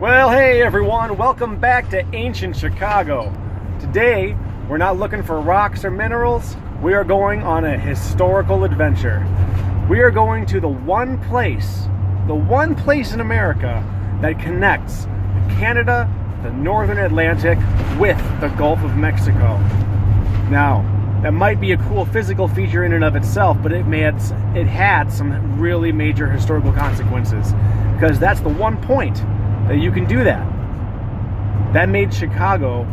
Well, hey everyone, welcome back to ancient Chicago. Today, we're not looking for rocks or minerals. We are going on a historical adventure. We are going to the one place in America that connects Canada, the Northern Atlantic, with the Gulf of Mexico. Now, that might be a cool physical feature in and of itself, but it had some really major historical consequences, because that's the one point that you can do that. That made Chicago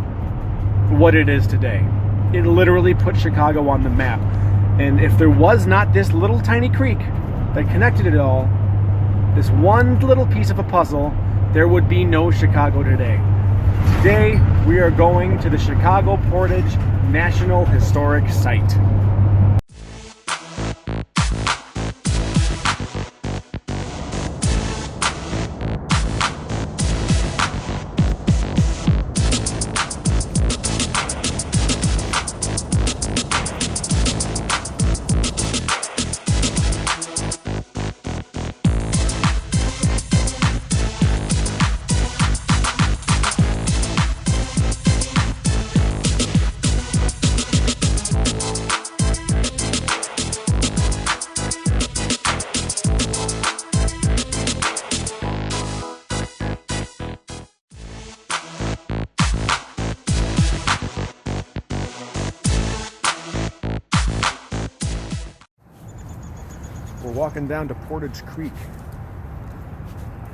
what it is today. It literally put Chicago on the map. And if there was not this little tiny creek that connected it all, this one little piece of a puzzle, there would be no Chicago today. Today, we are going to the Chicago Portage National Historic Site. We're walking down to Portage Creek.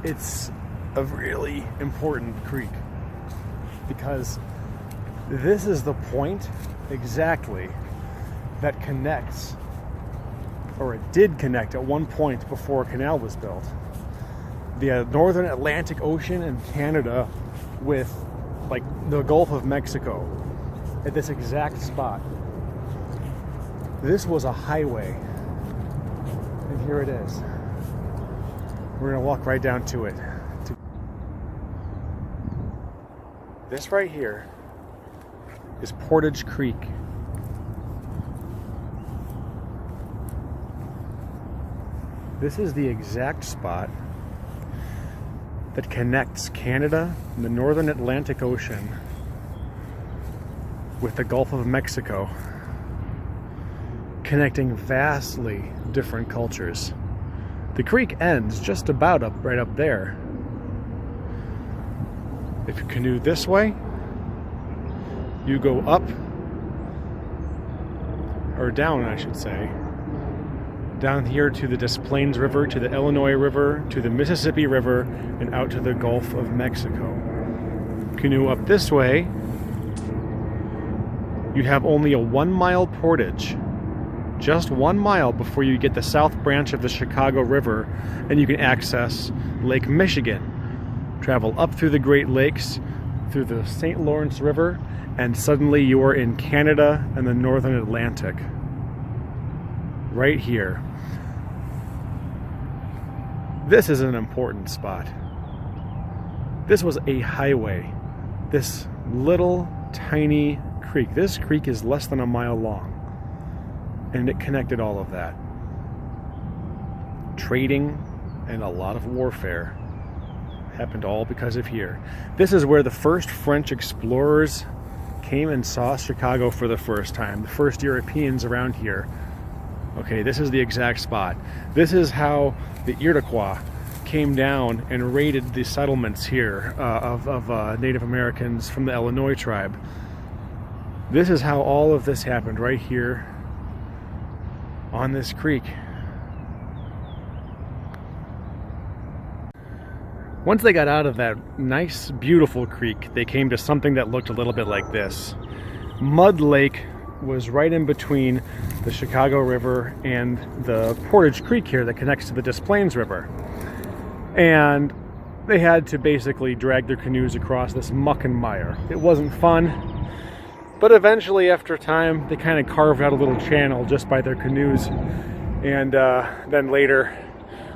It's a really important creek because this is the point exactly that connects, or it did connect at one point before a canal was built, the Northern Atlantic Ocean and Canada with like the Gulf of Mexico at this exact spot. This was a highway. And here it is. We're gonna walk right down to it. This right here is Portage Creek. This is the exact spot that connects Canada and the Northern Atlantic Ocean with the Gulf of Mexico, connecting vastly different cultures. The creek ends just about right up there. If you canoe this way, you go up, or down I should say, down here to the Des Plaines River, to the Illinois River, to the Mississippi River, and out to the Gulf of Mexico. Canoe up this way, you have only a 1 mile portage. Just 1 mile before you get the south branch of the Chicago River, and you can access Lake Michigan. Travel up through the Great Lakes, through the St. Lawrence River, and suddenly you are in Canada and the Northern Atlantic. Right here. This is an important spot. This was a highway. This little tiny creek. This creek is less than a mile long. And it connected all of that. Trading and a lot of warfare happened all because of here. This is where the first French explorers came and saw Chicago for the first time. The first Europeans around here. Okay, this is the exact spot. This is how the Iroquois came down and raided the settlements here of Native Americans from the Illinois tribe. This is how all of this happened right here on this creek. Once they got out of that nice, beautiful creek, they came to something that looked a little bit like this. Mud Lake was right in between the Chicago River and the Portage Creek here that connects to the Des Plaines River. And they had to basically drag their canoes across this muck and mire. It wasn't fun. But eventually, after time, they kind of carved out a little channel just by their canoes. And then later,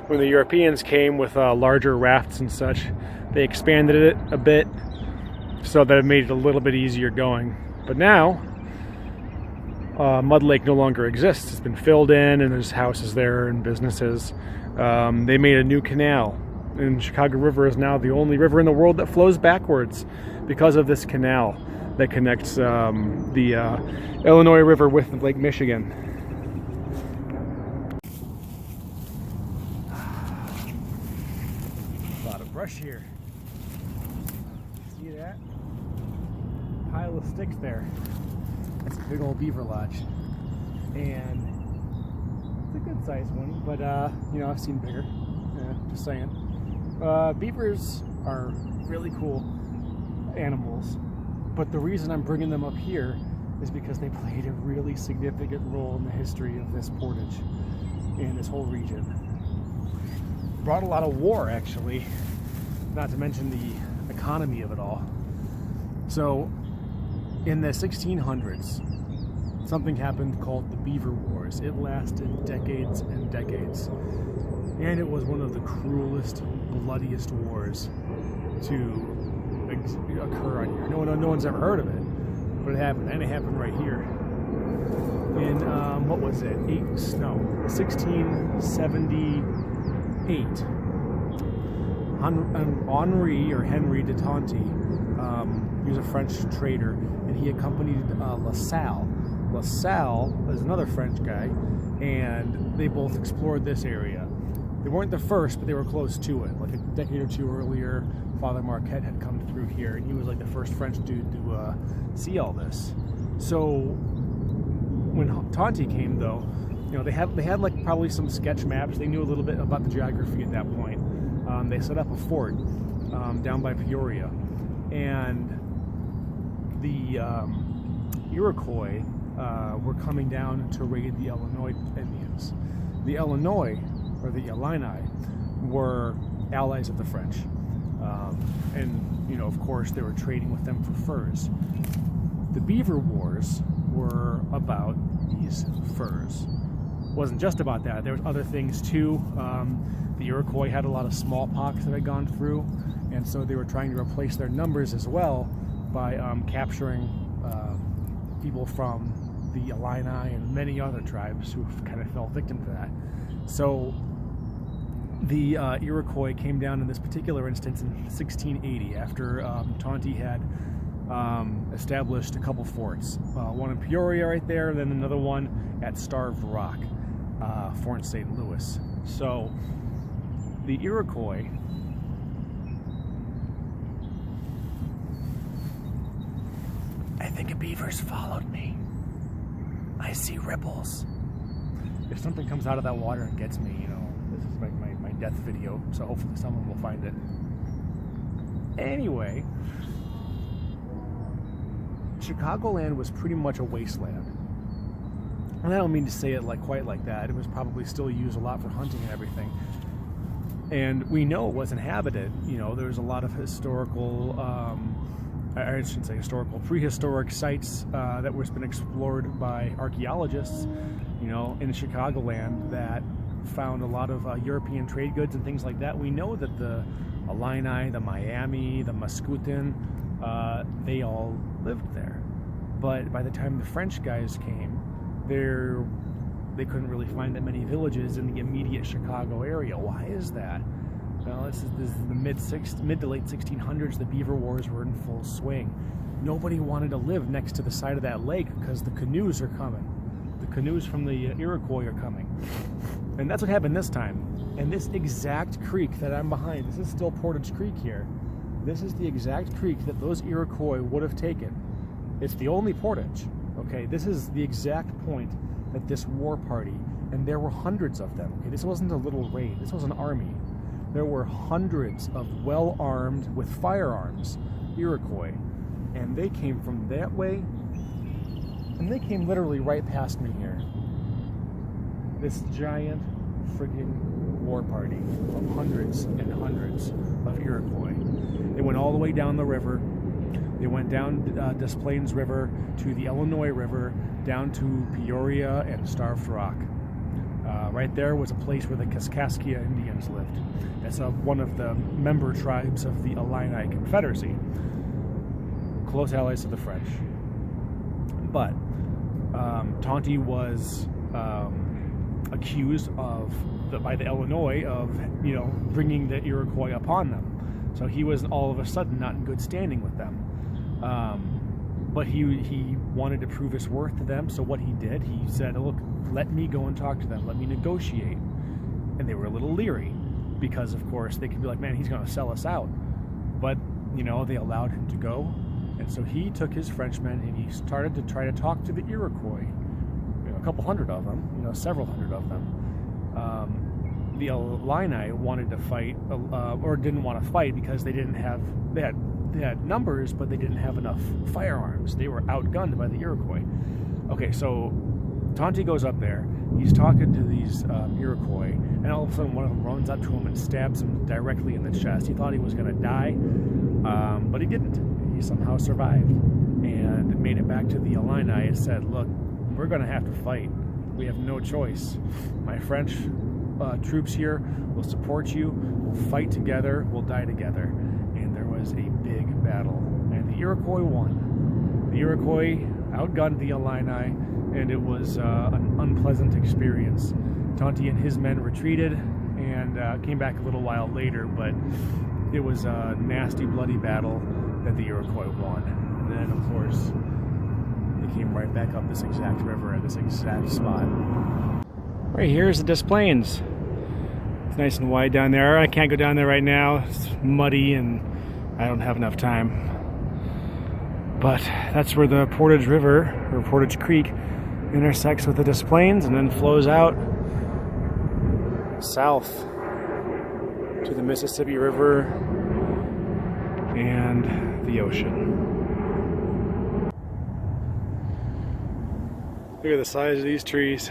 when the Europeans came with larger rafts and such, they expanded it a bit so that it made it a little bit easier going. But now, Mud Lake no longer exists. It's been filled in and there's houses there and businesses. They made a new canal And Chicago River is now the only river in the world that flows backwards because of this canal that connects the Illinois River with Lake Michigan. A lot of brush here. See that? Pile of sticks there. That's a big old beaver lodge. And it's a good sized one, but you know, I've seen bigger. Just saying. Beavers are really cool animals, but the reason I'm bringing them up here is because they played a really significant role in the history of this Portage and this whole region. Brought a lot of war, actually, not to mention the economy of it all. So in the 1600s, something happened called the Beaver Wars. It lasted decades and decades. And it was one of the cruelest, bloodiest wars to occur on here. No one's ever heard of it, but it happened, and it happened right here. In, what was it? 1678. Henry de Tonty, he was a French trader, and he accompanied La Salle. La Salle is another French guy, and they both explored this area. They weren't the first, but they were close to it. Like a decade or two earlier, Father Marquette had come through here, and he was like the first French dude to see all this. So when Tonty came, though, you know, they had like probably some sketch maps. They knew a little bit about the geography at that point. They set up a fort down by Peoria, and the Iroquois were coming down to raid the Illinois Indians. The Illinois, or the Illini, were allies of the French. And, you know, of course, they were trading with them for furs. The Beaver Wars were about these furs. It wasn't just about that. There was other things, too. The Iroquois had a lot of smallpox that had gone through, and so they were trying to replace their numbers as well by capturing people from the Illini and many other tribes who kind of fell victim to that. So the Iroquois came down in this particular instance in 1680 after Tonty had established a couple forts. One in Peoria right there, and then another one at Starved Rock, Fort St. Louis. So the Iroquois I think a beaver's followed me. I see ripples. If something comes out of that water and gets me, you know, this is my death video, so hopefully someone will find it. Anyway, Chicagoland was pretty much a wasteland. And I don't mean to say it quite like that. It was probably still used a lot for hunting and everything. And we know it was inhabited. You know, there's a lot of historical, I shouldn't say historical, prehistoric sites that was been explored by archaeologists, you know, in Chicagoland that found a lot of European trade goods and things like that. We know that the Illini, the Miami, the Mascoutin, they all lived there. But by the time the French guys came, they couldn't really find that many villages in the immediate Chicago area. Why is that? Well, this is the mid to late 1600s. The Beaver Wars were in full swing. Nobody wanted to live next to the side of that lake because the canoes are coming. The canoes from the Iroquois are coming. And that's what happened this time. And this exact creek that I'm behind, this is still Portage Creek here. This is the exact creek that those Iroquois would have taken. It's the only portage. Okay, this is the exact point that this war party, and there were hundreds of them. Okay, this wasn't a little raid. This was an army. There were hundreds of well-armed with firearms Iroquois, and they came from that way, and they came literally right past me here. This giant freaking war party of hundreds and hundreds of Iroquois. They went all the way down the river. They went down Des Plaines River to the Illinois River, down to Peoria and Starved Rock. Right there was a place where the Kaskaskia Indians lived. That's one of the member tribes of the Illini Confederacy. Close allies to the French. But Tonty was accused of by the Illinois of, you know, bringing the Iroquois upon them. So he was all of a sudden not in good standing with them. But he wanted to prove his worth to them. So what he did, he said, look, let me go and talk to them. Let me negotiate. And they were a little leery because, of course, they could be like, man, he's going to sell us out. But, you know, they allowed him to go. And so he took his Frenchmen and he started to try to talk to the Iroquois. You know, a couple hundred of them, you know, several hundred of them. The Illini wanted to fight, or didn't want to fight because they had numbers, but they didn't have enough firearms. They were outgunned by the Iroquois. Okay, so Tonti goes up there. He's talking to these Iroquois, and all of a sudden one of them runs up to him and stabs him directly in the chest. He thought he was going to die, but he didn't. He somehow survived and made it back to the Illini and said, look, we're going to have to fight. We have no choice. My French troops here will support you. We'll fight together. We'll die together. And there was a big battle, and the Iroquois won. The Iroquois outgunned the Illini, and it was an unpleasant experience. Tonti and his men retreated and came back a little while later, but it was a nasty, bloody battle that the Iroquois won. And then, of course, they came right back up this exact river at this exact spot. Right here is the Des Plaines. It's nice and wide down there. I can't go down there right now. It's muddy and I don't have enough time. But that's where the Portage River, or Portage Creek, intersects with the Des Plaines and then flows out south to the Mississippi River and the ocean. Look at the size of these trees.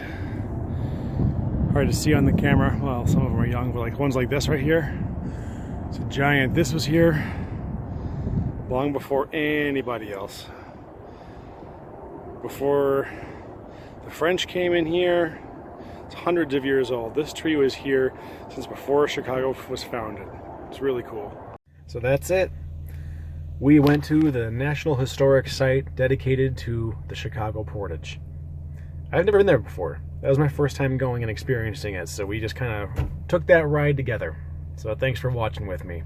Hard to see on the camera. Well, some of them are young, but like ones like this right here. It's a giant. This was here long before anybody else. Before the French came in here, it's hundreds of years old. This tree was here since before Chicago was founded. It's really cool. So that's it. We went to the National Historic Site dedicated to the Chicago Portage. I've never been there before. That was my first time going and experiencing it, so we just kind of took that ride together. So thanks for watching with me.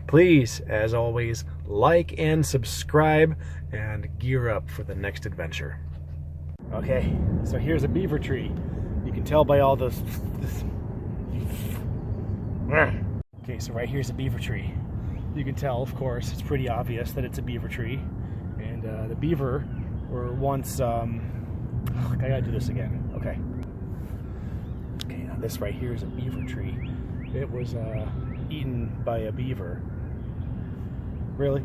Please, as always, like and subscribe and gear up for the next adventure. Okay, so here's a beaver tree. You can tell by all this. Okay, so right here's a beaver tree. You can tell, of course, it's pretty obvious that it's a beaver tree. And the beaver were once, I gotta do this again. Okay. Okay, now this right here is a beaver tree. It was eaten by a beaver. Really?